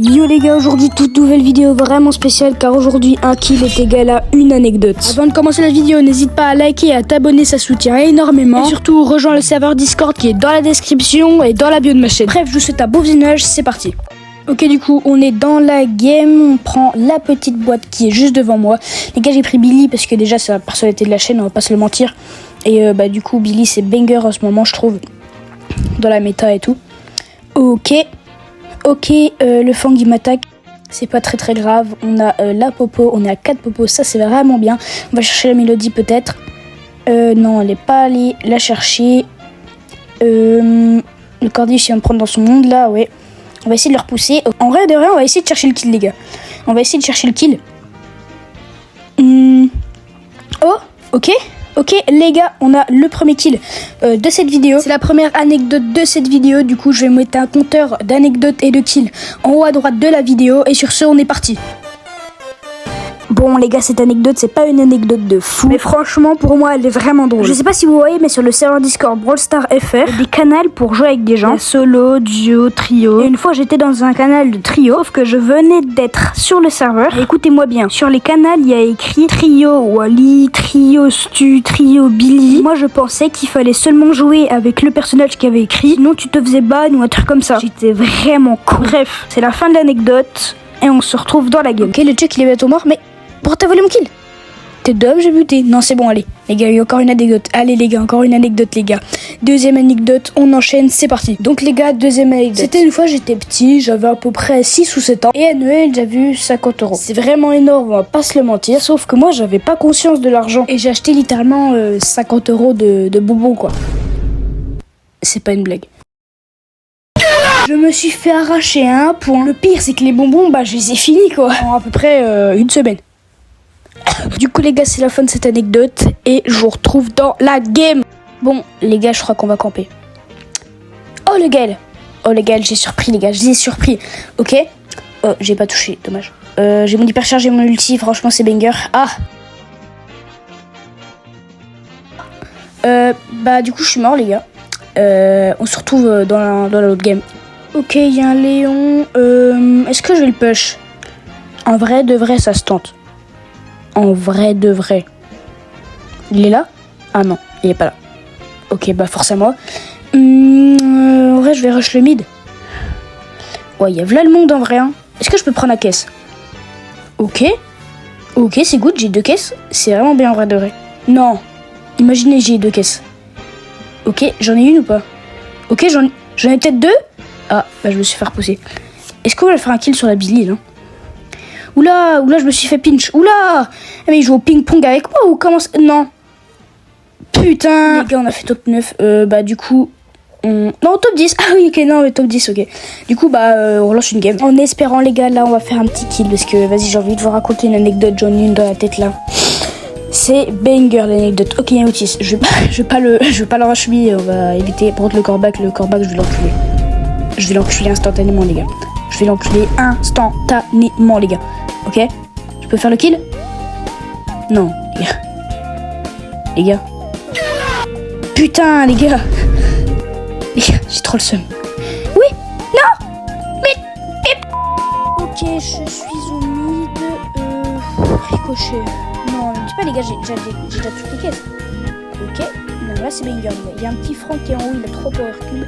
Yo les gars, aujourd'hui toute nouvelle vidéo vraiment spéciale car aujourd'hui un kill est égal à une anecdote. Avant de commencer la vidéo, n'hésite pas à liker et à t'abonner, ça soutient énormément. Et surtout, rejoins le serveur Discord qui est dans la description et dans la bio de ma chaîne. Bref, je vous souhaite un beau visionnage, c'est parti. Ok, du coup, on est dans la game, on prend la petite boîte qui est juste devant moi. Les gars, j'ai pris Billy parce que déjà c'est la personnalité de la chaîne, on va pas se le mentir. Et du coup, Billy c'est banger en ce moment, je trouve, dans la méta et tout. Ok, le Fang il m'attaque, c'est pas très grave. On a la popo, on est à 4 popos, ça c'est vraiment bien. On va chercher la mélodie peut-être. Non, elle est pas allée la chercher. Le Cordiche il va me prendre dans son monde là, ouais. On va essayer de le repousser. En vrai de rien, on va essayer de chercher le kill les gars. On va essayer de chercher le kill. Oh, ok les gars, on a le premier kill de cette vidéo. C'est la première anecdote de cette vidéo. Du coup, je vais mettre un compteur d'anecdotes et de kills en haut à droite de la vidéo. Et sur ce, on est parti. Bon les gars, cette anecdote, c'est pas une anecdote de fou, mais franchement pour moi elle est vraiment drôle. Je sais pas si vous voyez, mais sur le serveur Discord Brawl Stars FR, il y a des canals pour jouer avec des gens, solo, duo, trio. Et une fois j'étais dans un canal de trio, sauf que je venais d'être sur le serveur. Et écoutez-moi bien, sur les canals il y a écrit trio Wally, trio Stu, trio Billy. Moi je pensais qu'il fallait seulement jouer avec le personnage qui avait écrit, sinon tu te faisais ban ou un truc comme ça. J'étais vraiment con. Bref, c'est la fin de l'anecdote et on se retrouve dans la game. Ok, le check il est bientôt mort, mais pourquoi t'as volé mon kill? T'es d'homme, j'ai buté. Non, c'est bon, allez. Les gars, il y a encore une anecdote. Allez, les gars, encore une anecdote, les gars. Deuxième anecdote, on enchaîne, c'est parti. Donc, les gars, deuxième anecdote. C'était une fois, j'étais petit, j'avais à peu près 6 ou 7 ans. Et à Noël, j'avais eu 50 €. C'est vraiment énorme, on va pas se le mentir. Sauf que moi, j'avais pas conscience de l'argent. Et j'ai acheté littéralement 50 € de bonbons, quoi. C'est pas une blague. Je me suis fait arracher à un point. Le pire, c'est que les bonbons, je les ai finis, quoi. En à peu près une semaine. Du coup les gars, c'est la fin de cette anecdote et je vous retrouve dans la game. Bon les gars, je crois qu'on va camper. Oh le gars, j'ai surpris les gars, j'ai surpris. Ok. Oh, j'ai pas touché, dommage. J'ai mon hypercharge et mon ulti, franchement c'est banger. Du coup je suis mort les gars. On se retrouve dans la autre game. Ok, il y a un Léon. Est-ce que je vais le push? En vrai de vrai ça se tente. En vrai de vrai. Il est là? Ah non, il est pas là. Ok, force à moi. En vrai, je vais rush le mid. Ouais, il y a là le monde en vrai. Hein. Est-ce que je peux prendre la caisse? Ok, c'est good, j'ai 2 caisses. C'est vraiment bien en vrai de vrai. Non, imaginez, j'ai 2 caisses. Ok, j'en ai une ou pas? Ok, j'en ai peut-être 2. Ah, je me suis fait repousser. Est-ce qu'on va faire un kill sur la Billy là? Oula, je me suis fait pinch. Oula, mais il joue au ping-pong avec moi ou comment ça... Non. Putain. Les gars, on a fait top 9. Du coup... Non, top 10. Ah oui, ok, non, mais top 10, ok. Du coup, on relance une game. En espérant, les gars, là, on va faire un petit kill. Parce que, vas-y, j'ai envie de vous raconter une anecdote. J'en ai une dans la tête, là. C'est banger, l'anecdote. Ok, il y a Otis. Je vais pas le rush lui. On va éviter. Par contre, le corbac, je vais l'enculer. Je vais l'enculer instantanément, les gars. Je vais l'enculer instantanément, les gars. Ok? Je peux faire le kill? Non, les gars. Les gars. Putain, les gars. Les gars, j'ai trop le seum. Oui? Non! Mais... Ok, je suis au mid. Ricochet. Non, ne me dis pas, les gars, j'ai déjà toutes les caisses. Ok. Non, là, c'est banger, les gars. Il y a un petit Franck qui est en haut, il a 3 power cubes.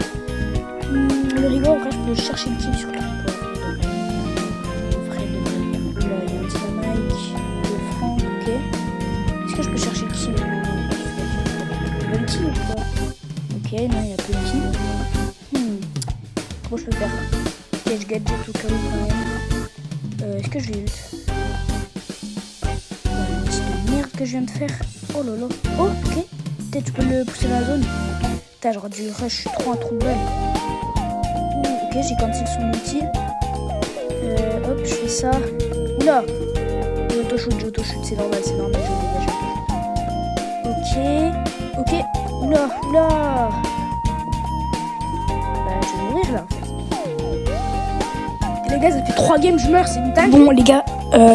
Le rigole, en vrai, je peux chercher le kill sur le rigole. Est-ce que je peux chercher le kill? Le kill ou quoi? Ok, non, il y a plus de kill. Comment je peux faire? Cache gadget au cas où quand même. Est-ce que je vais ult? Une petite merde que je viens de faire. Oh là là. Oh, ok. Peut-être tu peux le pousser dans la zone. Putain, j'aurais dû rush, je suis trop un trou de balle. Ok, j'ai cancel son ulti. Hop, je fais ça. Oula! J'auto-shoot, c'est normal, je vais dégager. Ok, oula, je vais mourir là en fait. Les les gars, ça fait 3 games, je meurs, c'est une dingue. Bon les gars,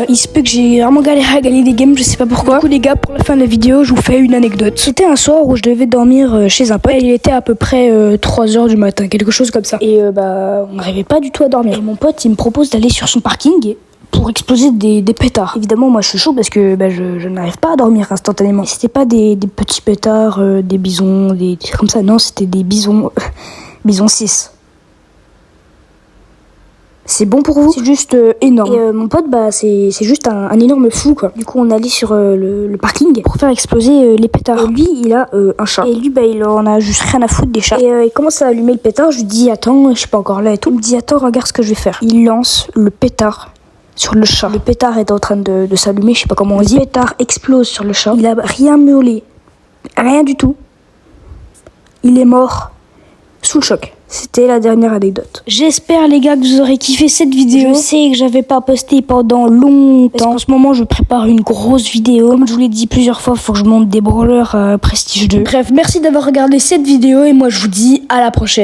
il se peut que j'ai vraiment galéré à gagner des games, je sais pas pourquoi. Du coup les gars, pour la fin de la vidéo, je vous fais une anecdote. C'était un soir où je devais dormir chez un pote. Il était à peu près 3h du matin, quelque chose comme ça. Et on n'arrivait pas du tout à dormir. Et mon pote, il me propose d'aller sur son parking pour exploser des pétards. Évidemment, moi je suis chaud parce que je n'arrive pas à dormir instantanément. Et c'était pas des petits pétards, des bisons, des trucs comme ça. Non, c'était des bisons, bisons 6. C'est bon pour vous? C'est juste énorme. Et mon pote, c'est juste un énorme fou, quoi. Du coup, on allait sur le parking pour faire exploser les pétards. Et lui, il a un chat. Et lui, il en a juste rien à foutre des chats. Et il commence à allumer le pétard. Je lui dis, attends, je suis pas encore là et tout. Il me dit, attends, regarde ce que je vais faire. Il lance le pétard sur le chat. Le pétard est en train de s'allumer, je sais pas comment on dit. Le pétard explose sur le chat. Il a rien miaulé. Rien du tout. Il est mort sous le choc. C'était la dernière anecdote. J'espère les gars que vous aurez kiffé cette vidéo. Je sais que j'avais pas posté pendant longtemps. Parce qu'en ce moment je prépare une grosse vidéo. Comme je vous l'ai dit plusieurs fois, faut que je monte des branleurs Prestige 2. Bref, merci d'avoir regardé cette vidéo et moi je vous dis à la prochaine.